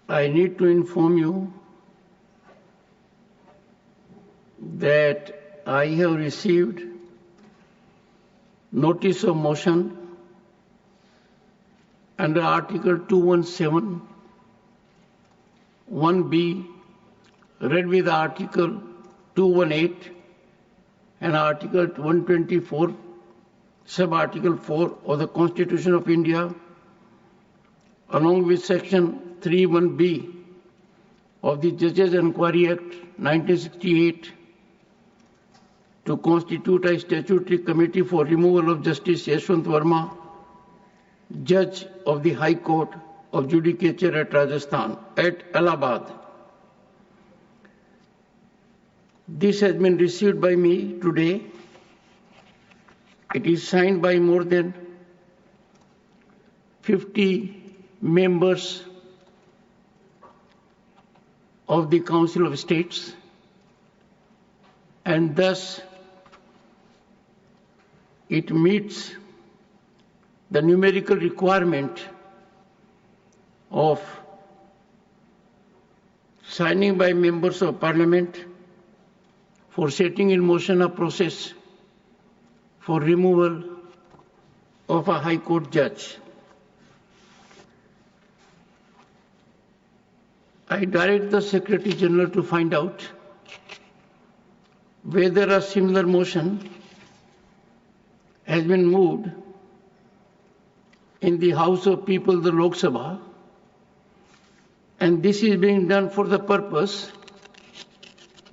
I need to inform you that I have received notice of motion under Article 217, 1B, read with Article 218 and Article 124, Sub-Article 4 of the Constitution of India, along with Section 31B of the Judges Enquiry Act 1968, to constitute a statutory committee for removal of Justice Yashwant Verma, Judge of the High Court of Judicature at Rajasthan, at Allahabad. This has been received by me today. It is signed by more than 50 members of the Council of States, and thus it meets the numerical requirement of signing by members of Parliament for setting in motion a process for removal of a High Court judge. I direct the Secretary General to find out whether a similar motion has been moved in the House of People, the Lok Sabha, and this is being done for the purpose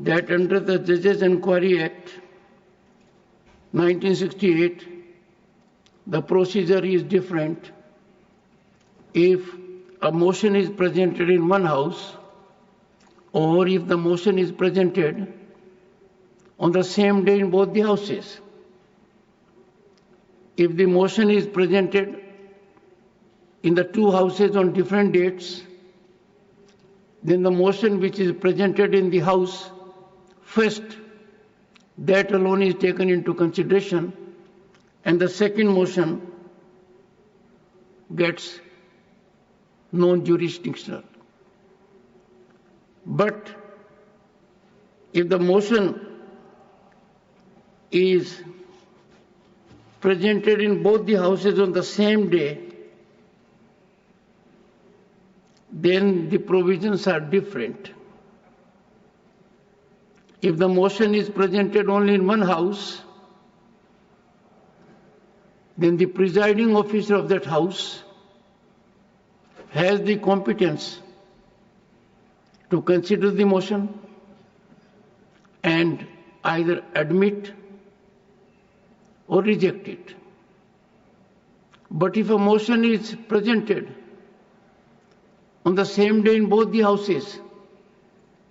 that under the Judges Enquiry Act 1968, the procedure is different if a motion is presented in one house or if the motion is presented on the same day in both the houses. If the motion is presented in the two houses on different dates, then the motion which is presented in the house first, that alone is taken into consideration, and the second motion gets non-jurisdictional. But if the motion is presented in both the houses on the same day, then the provisions are different. If the motion is presented only in one house, then the presiding officer of that house has the competence to consider the motion and either admit or reject it. But if a motion is presented on the same day in both the houses,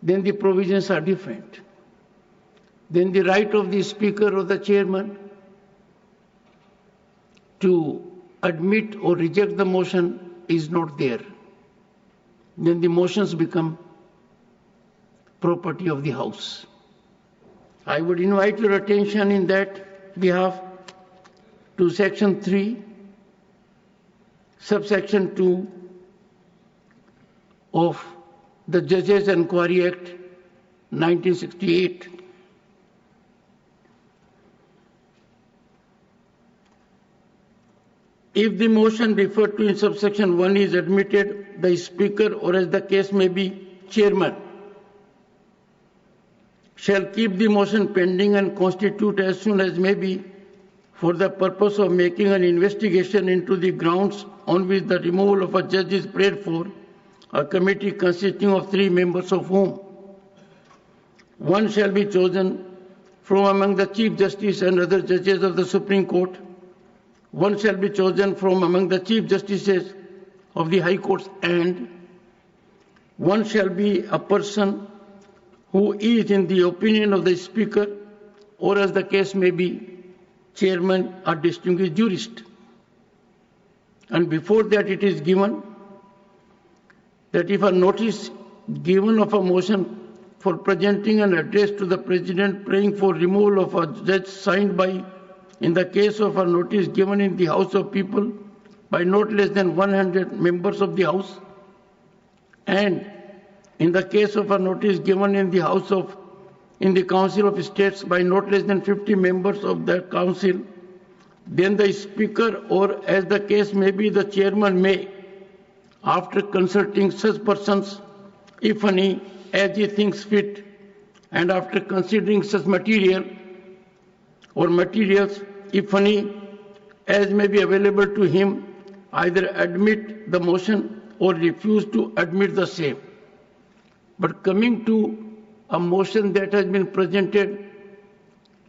then the provisions are different. Then the right of the Speaker or the Chairman to admit or reject the motion is not there. Then the motions become property of the House. I would invite your attention in that behalf to Section 3, Subsection 2 of the Judges Enquiry Act 1968. If the motion referred to in subsection 1 is admitted, the Speaker, or as the case may be, Chairman, shall keep the motion pending and constitute as soon as may be for the purpose of making an investigation into the grounds on which the removal of a judge is prayed for, a committee consisting of 3 members, of whom one shall be chosen from among the Chief Justice and other judges of the Supreme Court, one shall be chosen from among the Chief Justices of the High Courts, and one shall be a person who is, in the opinion of the Speaker, or as the case may be, Chairman, a distinguished jurist. And before that it is given that if a notice given of a motion for presenting an address to the President praying for removal of a judge signed by, in the case of a notice given in the House of People by not less than 100 members of the House, And in the case of a notice given in the Council of States by not less than 50 members of the Council, then the Speaker, or as the case may be, the Chairman may, after consulting such persons, if any, as he thinks fit, and after considering such material or materials, if any, as may be available to him, either admit the motion or refuse to admit the same. But coming to a motion that has been presented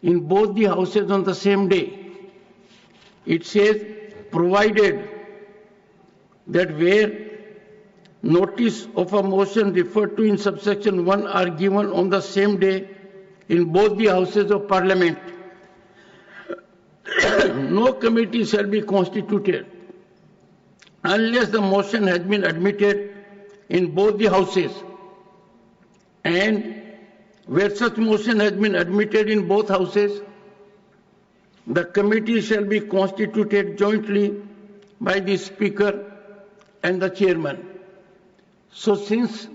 in both the houses on the same day, it says, provided that where notice of a motion referred to in subsection 1 are given on the same day in both the houses of Parliament, no committee shall be constituted unless the motion has been admitted in both the houses, and where such motion has been admitted in both houses, the committee shall be constituted jointly by the Speaker and the Chairman. So since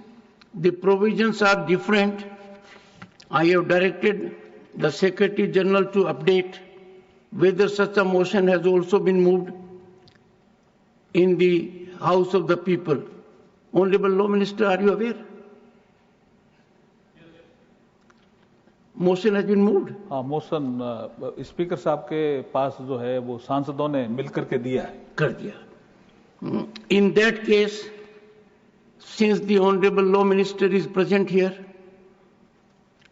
the provisions are different, I have directed the Secretary General to update whether such a motion has also been moved in the House of the People. Honorable Law Minister, are you aware? Motion has been moved. हाँ, motion speaker साहब के पास जो है वो सांसदों ने मिलकर के दिया है, कर दिया. In that case, since the honourable law minister is present here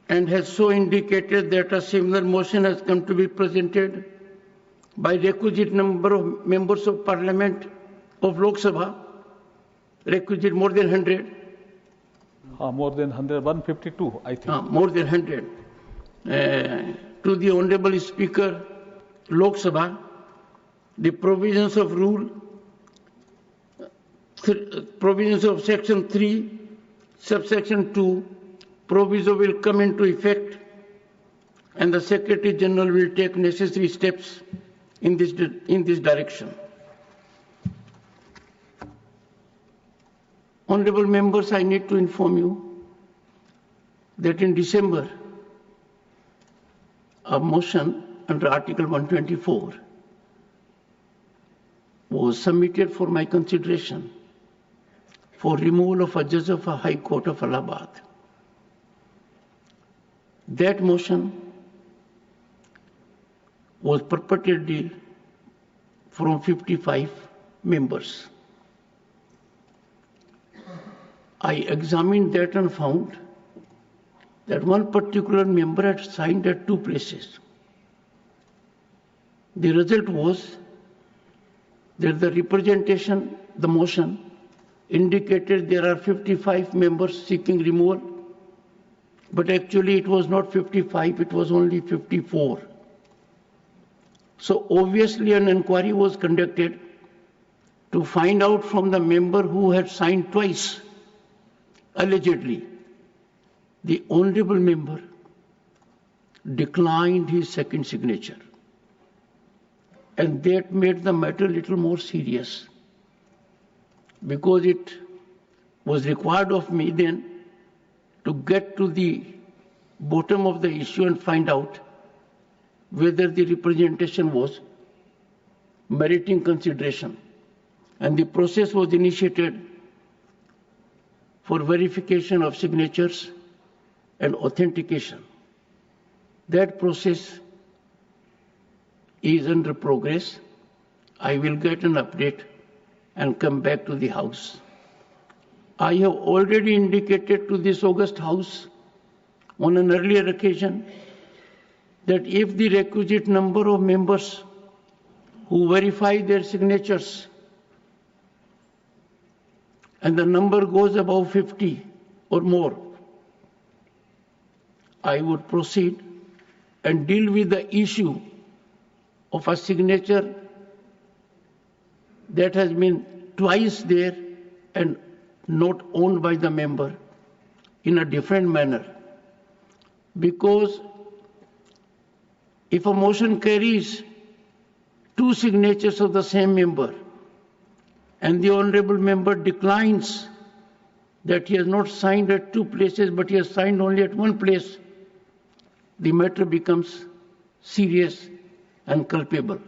and has so indicated that a similar motion has come to be presented by requisite number of members of Parliament of Lok Sabha, requisite more than 100. More than 100, 152, I think. More than 100. To the Honorable Speaker, Lok Sabha, the provisions of provisions of Section 3, subsection 2, proviso will come into effect, and the Secretary General will take necessary steps in this direction. Honorable members, I need to inform you that in December, a motion under Article 124 was submitted for my consideration for removal of a judge of a High Court of Allahabad. That motion was purportedly from 55 members. I examined that and found that one particular member had signed at two places. The result was that the representation, the motion, indicated there are 55 members seeking removal, but actually it was not 55, it was only 54. So obviously an inquiry was conducted to find out from the member who had signed twice, allegedly. The honorable member declined his second signature, and that made the matter a little more serious, because it was required of me then to get to the bottom of the issue and find out whether the representation was meriting consideration. And the process was initiated for verification of signatures and authentication. That process is under progress. I will get an update and come back to the House. I have already indicated to this august House on an earlier occasion that if the requisite number of members who verify their signatures and the number goes above 50 or more, I would proceed and deal with the issue of a signature that has been twice there and not owned by the member in a different manner. Because if a motion carries two signatures of the same member and the honorable member declines that he has not signed at 2 places, but he has signed only at 1 place, the matter becomes serious and culpable.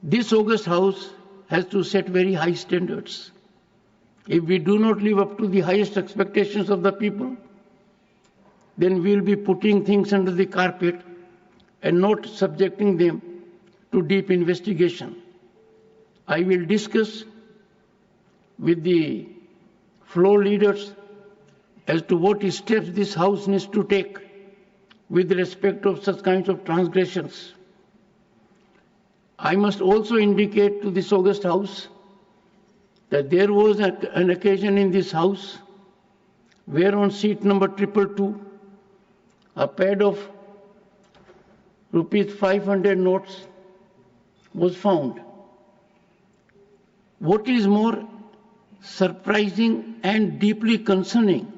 This august House has to set very high standards. If we do not live up to the highest expectations of the people, then we will be putting things under the carpet and not subjecting them to deep investigation. I will discuss with the floor leaders as to what steps this House needs to take with respect of such kinds of transgressions. I must also indicate to this august House that there was an occasion in this House where on seat number 222, a pad of ₹500 notes was found. What is more surprising and deeply concerning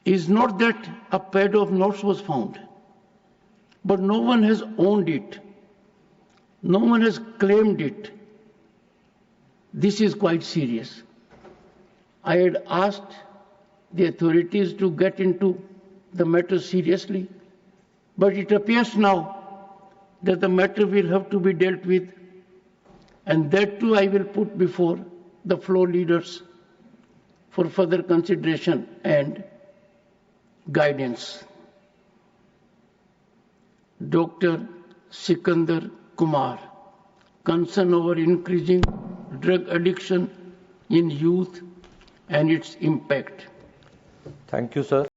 is not that a pad of notes was found, but no one has owned it. No one has claimed it. This is quite serious. I had asked the authorities to get into the matter seriously, but it appears now that the matter will have to be dealt with, and that too I will put before the floor leaders for further consideration and guidance. Dr. Sikandar Kumar, concern over increasing drug addiction in youth and its impact. Thank you, sir.